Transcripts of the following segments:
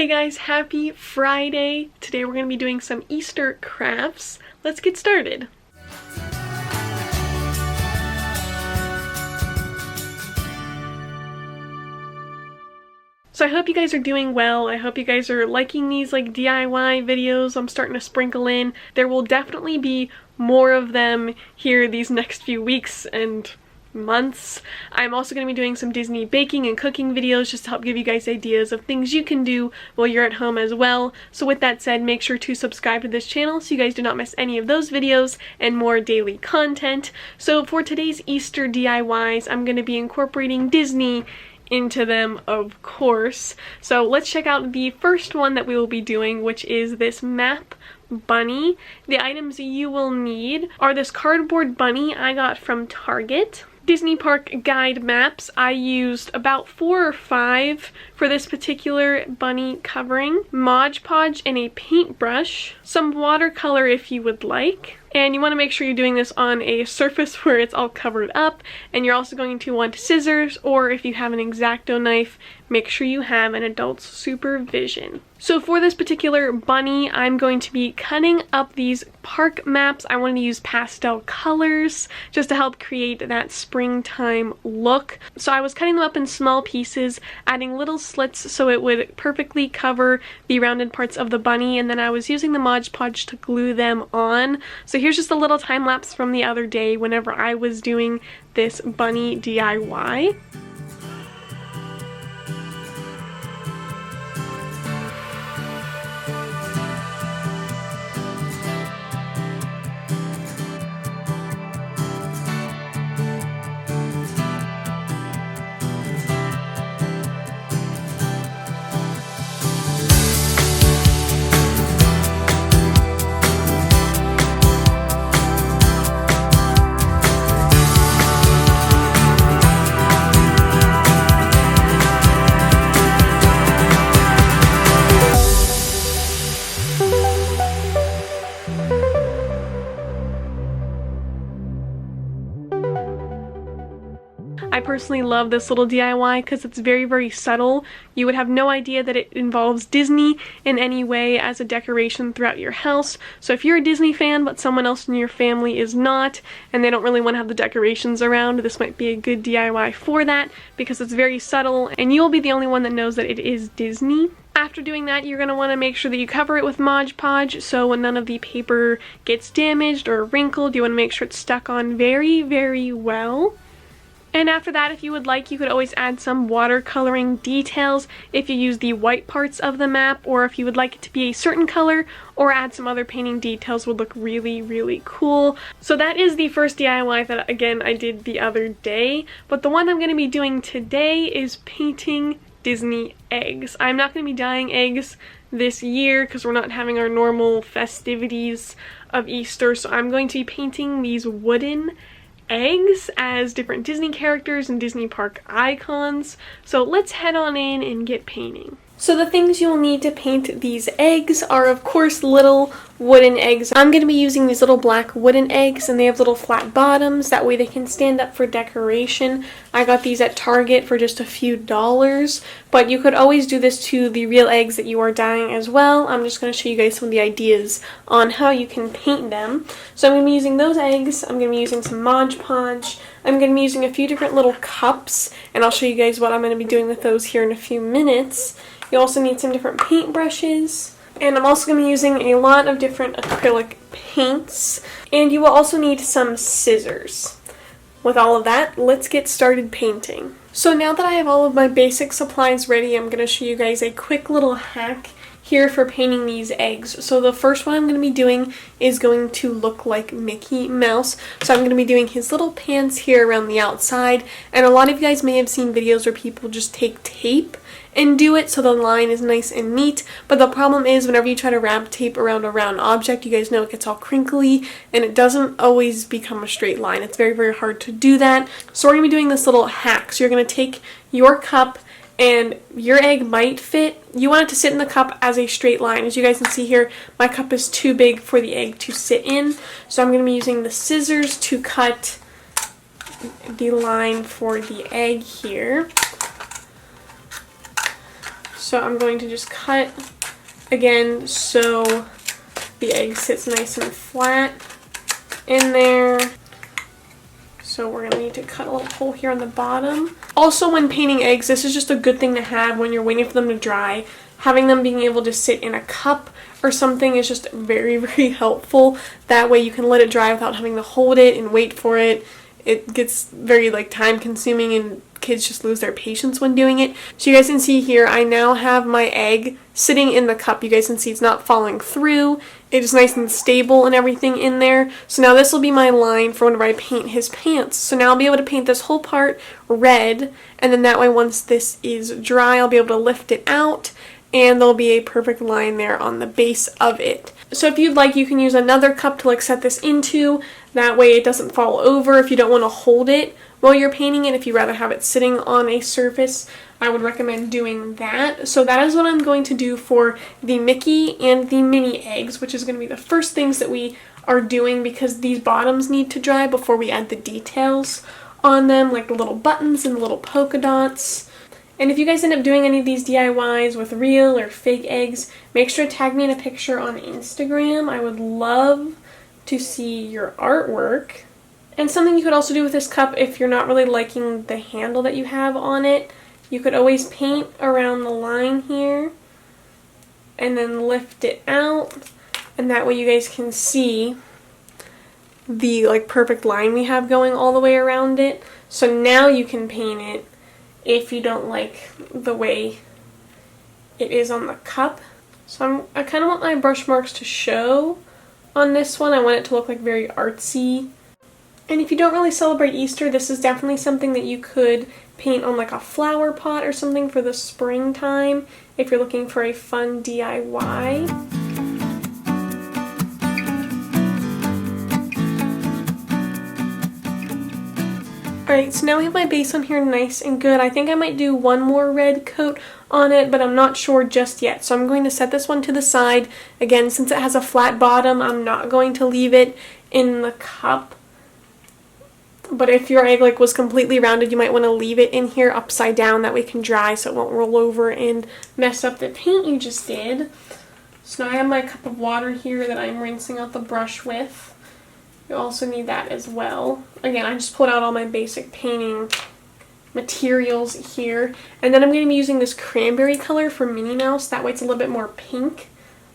Hey guys, happy Friday! Today we're going to be doing some Easter crafts. Let's get started. So I hope you guys are doing well. I hope you guys are liking these like DIY videos I'm starting to sprinkle in. There will definitely be more of them here these next few weeks and months. I'm also going to be doing some Disney baking and cooking videos just to help give you guys ideas of things you can do while you're at home as well. So with that said, make sure to subscribe to this channel so you guys do not miss any of those videos and more daily content. So for today's Easter DIYs, I'm going to be incorporating Disney into them, of course. So let's check out the first one that we will be doing, which is this map bunny. The items you will need are this cardboard bunny I got from Target. Disney Park guide maps. I used about 4 or 5 for this particular bunny covering. Mod Podge and a paintbrush. Some watercolor if you would like. And you want to make sure you're doing this on a surface where it's all covered up. And you're also going to want scissors, or if you have an X-Acto knife, make sure you have an adult's supervision. So for this particular bunny, I'm going to be cutting up these park maps. I wanted to use pastel colors just to help create that springtime look. So I was cutting them up in small pieces, adding little slits so it would perfectly cover the rounded parts of the bunny, and then I was using the Mod Podge to glue them on. So here's just a little time lapse from the other day whenever I was doing this bunny DIY. I personally love this little DIY because it's very, very subtle. You would have no idea that it involves Disney in any way as a decoration throughout your house. So if you're a Disney fan but someone else in your family is not, and they don't really want to have the decorations around, this might be a good DIY for that because it's very subtle and you'll be the only one that knows that it is Disney. After doing that, you're going to want to make sure that you cover it with Mod Podge so none of the paper gets damaged or wrinkled. You want to make sure it's stuck on very, very well. And after that, if you would like, you could always add some watercoloring details if you use the white parts of the map, or if you would like it to be a certain color, or add some other painting details would look really, really cool. So that is the first DIY that, again, I did the other day. But the one I'm going to be doing today is painting Disney eggs. I'm not going to be dyeing eggs this year because we're not having our normal festivities of Easter, so I'm going to be painting these wooden eggs as different Disney characters and Disney park icons. So let's head on in and get painting. So the things you'll need to paint these eggs are, of course, little wooden eggs. I'm going to be using these little black wooden eggs, and they have little flat bottoms. That way they can stand up for decoration. I got these at Target for just a few dollars, but you could always do this to the real eggs that you are dyeing as well. I'm just going to show you guys some of the ideas on how you can paint them. So I'm going to be using those eggs. I'm going to be using some Mod Podge. I'm going to be using a few different little cups, and I'll show you guys what I'm going to be doing with those here in a few minutes. You also need some different paint brushes, and I'm also going to be using a lot of different acrylic paints, and you will also need some scissors. With all of that, let's get started painting. So now that I have all of my basic supplies ready, I'm going to show you guys a quick little hack here for painting these eggs. So the first one I'm going to be doing is going to look like Mickey Mouse. So I'm going to be doing his little pants here around the outside, and a lot of you guys may have seen videos where people just take tape and do it so the line is nice and neat, but the problem is whenever you try to wrap tape around a round object, you guys know it gets all crinkly and it doesn't always become a straight line. It's very, very hard to do that. So we're going to be doing this little hack. So you're going to take your cup, and your egg might fit. You want it to sit in the cup as a straight line. As you guys can see here, my cup is too big for the egg to sit in, so I'm going to be using the scissors to cut the line for the egg here. So I'm going to just cut again so the egg sits nice and flat in there. So we're going to need to cut a little hole here on the bottom. Also, when painting eggs, this is just a good thing to have when you're waiting for them to dry. Having them being able to sit in a cup or something is just very, very helpful. That way you can let it dry without having to hold it and wait for it. It gets very time consuming and kids just lose their patience when doing it. So you guys can see here, I now have my egg sitting in the cup. You guys can see it's not falling through. It is nice and stable and everything in there. So now this will be my line for whenever I paint his pants. So now I'll be able to paint this whole part red, and then that way once this is dry, I'll be able to lift it out, and there'll be a perfect line there on the base of it. So if you'd like, you can use another cup to set this into. That way it doesn't fall over if you don't want to hold it while you're painting it. If you'd rather have it sitting on a surface, I would recommend doing that. So that is what I'm going to do for the Mickey and the Minnie eggs, which is going to be the first things that we are doing because these bottoms need to dry before we add the details on them, like the little buttons and the little polka dots. And if you guys end up doing any of these DIYs with real or fake eggs, make sure to tag me in a picture on Instagram. I would love to see your artwork. And something you could also do with this cup, if you're not really liking the handle that you have on it, you could always paint around the line here and then lift it out, and that way you guys can see the perfect line we have going all the way around it. So now you can paint it if you don't like the way it is on the cup. So I kind of want my brush marks to show on this one. I want it to look very artsy. And if you don't really celebrate Easter, this is definitely something that you could paint on a flower pot or something for the springtime if you're looking for a fun DIY. Alright, so now we have my base on here nice and good. I think I might do one more red coat on it, but I'm not sure just yet. So I'm going to set this one to the side. Again, since it has a flat bottom, I'm not going to leave it in the cup. But if your egg was completely rounded, you might want to leave it in here upside down. That way it can dry so it won't roll over and mess up the paint you just did. So now I have my cup of water here that I'm rinsing out the brush with. You also need that as well. Again, I just pulled out all my basic painting materials here. And then I'm going to be using this cranberry color for Minnie Mouse. That way it's a little bit more pink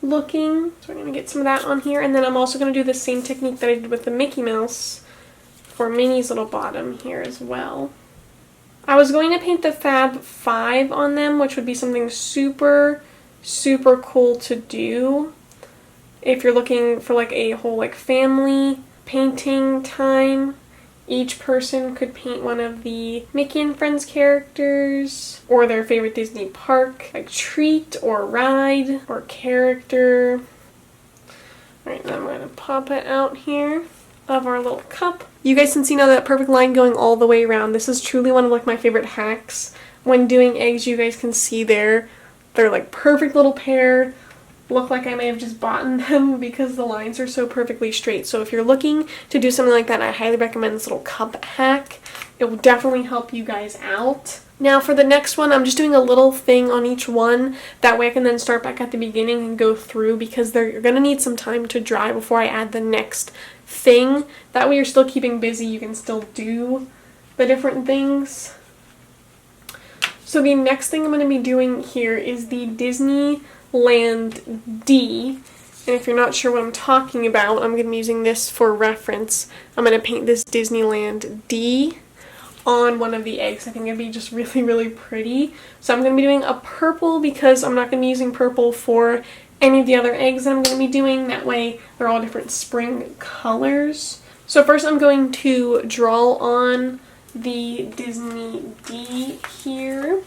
looking. So we're going to get some of that on here. And then I'm also going to do the same technique that I did with the Mickey Mouse for Minnie's little bottom here as well. I was going to paint the Fab 5 on them, which would be something super, super cool to do if you're looking for a whole family painting time. Each person could paint one of the Mickey and Friends characters or their favorite Disney park, treat or ride or character. Alright, now I'm going to pop it out here of our little cup. You guys can see now that perfect line going all the way around. This is truly one of my favorite hacks. When doing eggs, you guys can see they're perfect little pair. Look like I may have just bought them because the lines are so perfectly straight. So if you're looking to do something like that, I highly recommend this little cup hack. It will definitely help you guys out. Now for the next one, I'm just doing a little thing on each one. That way I can then start back at the beginning and go through because they're going to need some time to dry before I add the next thing. That way you're still keeping busy. You can still do the different things. So the next thing I'm going to be doing here is the Disneyland D. And if you're not sure what I'm talking about, I'm going to be using this for reference. I'm going to paint this Disneyland D on one of the eggs. I think it'd be just really, really pretty. So I'm going to be doing a purple because I'm not going to be using purple for any of the other eggs that I'm going to be doing. That way they're all different spring colors. So first I'm going to draw on the Disney D here.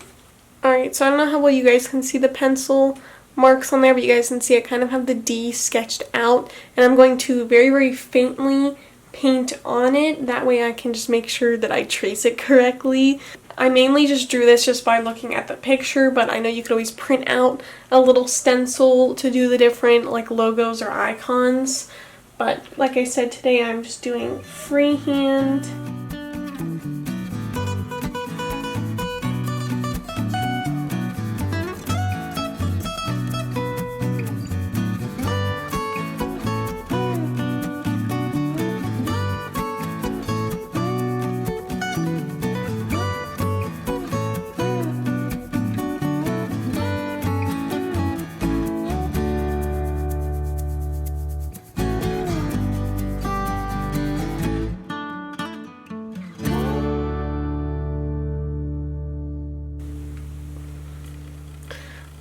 Alright, so I don't know how well you guys can see the pencil marks on there, but you guys can see I kind of have the D sketched out, and I'm going to very, very faintly paint on it. That way I can just make sure that I trace it correctly. I mainly just drew this just by looking at the picture, but I know you could always print out a little stencil to do the different logos or icons. But like I said, today I'm just doing freehand.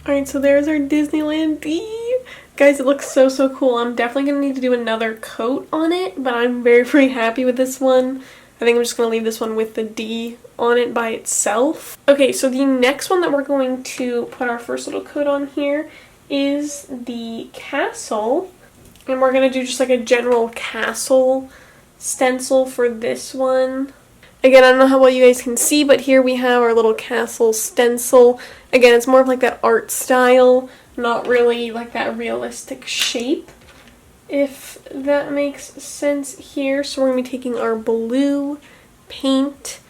Alright, so there's our Disneyland D. Guys, it looks so, so cool. I'm definitely going to need to do another coat on it, but I'm very, very happy with this one. I think I'm just going to leave this one with the D on it by itself. Okay, so the next one that we're going to put our first little coat on here is the castle. And we're going to do just like a general castle stencil for this one. Again, I don't know how well you guys can see, but here we have our little castle stencil. Again, it's more of like that art style, not really like that realistic shape, if that makes sense here. So we're going to be taking our blue paint,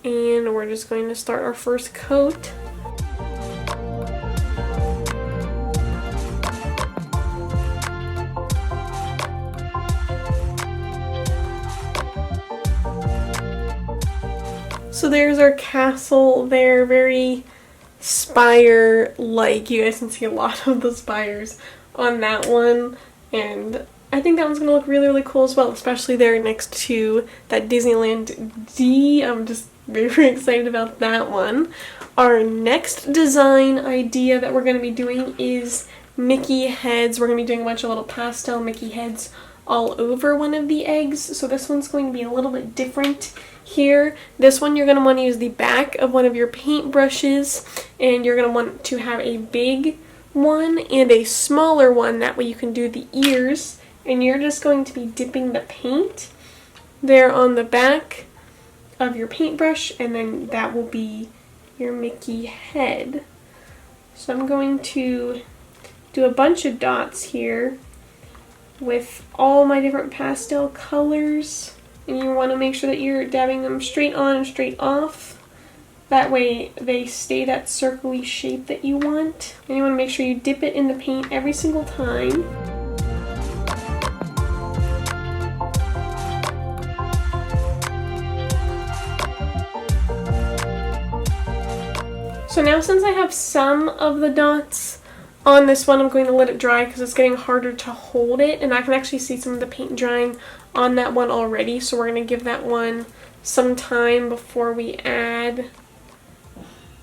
and we're just going to start our first coat. So there's our castle there, very spire-like. You guys can see a lot of the spires on that one, and I think that one's going to look really, really cool as well, especially there next to that Disneyland D. I'm just very, very excited about that one. Our next design idea that we're going to be doing is Mickey heads. We're going to be doing a bunch of little pastel Mickey heads all over one of the eggs, so this one's going to be a little bit different here. This one you're going to want to use the back of one of your paint brushes, and you're going to want to have a big one and a smaller one, that way you can do the ears, and you're just going to be dipping the paint there on the back of your paintbrush, and then that will be your Mickey head. So I'm going to do a bunch of dots here with all my different pastel colors, and you want to make sure that you're dabbing them straight on and straight off. That way they stay that circle-y shape that you want. And you want to make sure you dip it in the paint every single time. So now, since I have some of the dots on this one, I'm going to let it dry because it's getting harder to hold it, and I can actually see some of the paint drying on that one already, so we're going to give that one some time before we add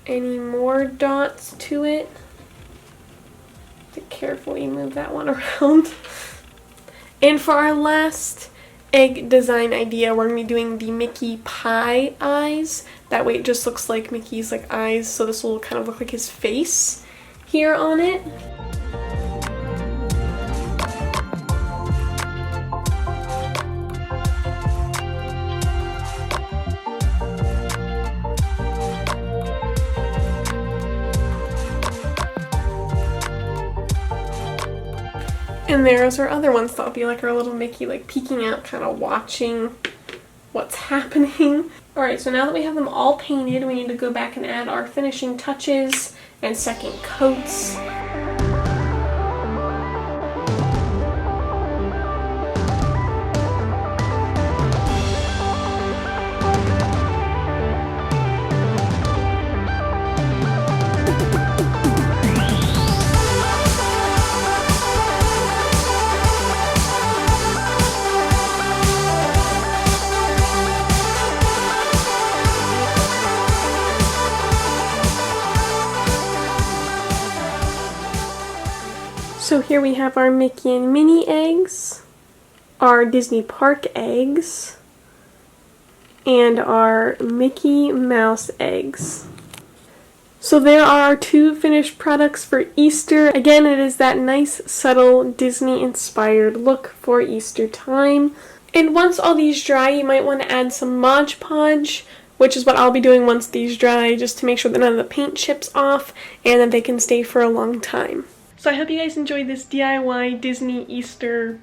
any more dots to it. To carefully move that one around. And for our last egg design idea, we're going to be doing the Mickey pie eyes. That way it just looks like Mickey's like eyes, so this will kind of look like his face here on it. And there's our other ones that'll be like our little Mickey, like peeking out, kind of watching what's happening. Alright, so now that we have them all painted, we need to go back and add our finishing touches and second coats. So here we have our Mickey and Minnie eggs, our Disney Park eggs, and our Mickey Mouse eggs. So there are our two finished products for Easter. Again, it is that nice, subtle, Disney-inspired look for Easter time. And once all these dry, you might want to add some Mod Podge, which is what I'll be doing once these dry, just to make sure that none of the paint chips off and that they can stay for a long time. So I hope you guys enjoyed this DIY Disney Easter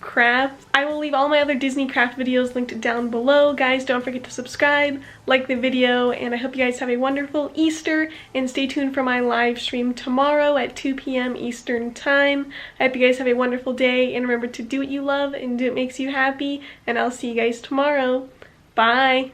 craft. I will leave all my other Disney craft videos linked down below. Guys, don't forget to subscribe, like the video, and I hope you guys have a wonderful Easter, and stay tuned for my live stream tomorrow at 2 p.m. Eastern Time. I hope you guys have a wonderful day, and remember to do what you love and do what makes you happy, and I'll see you guys tomorrow. Bye!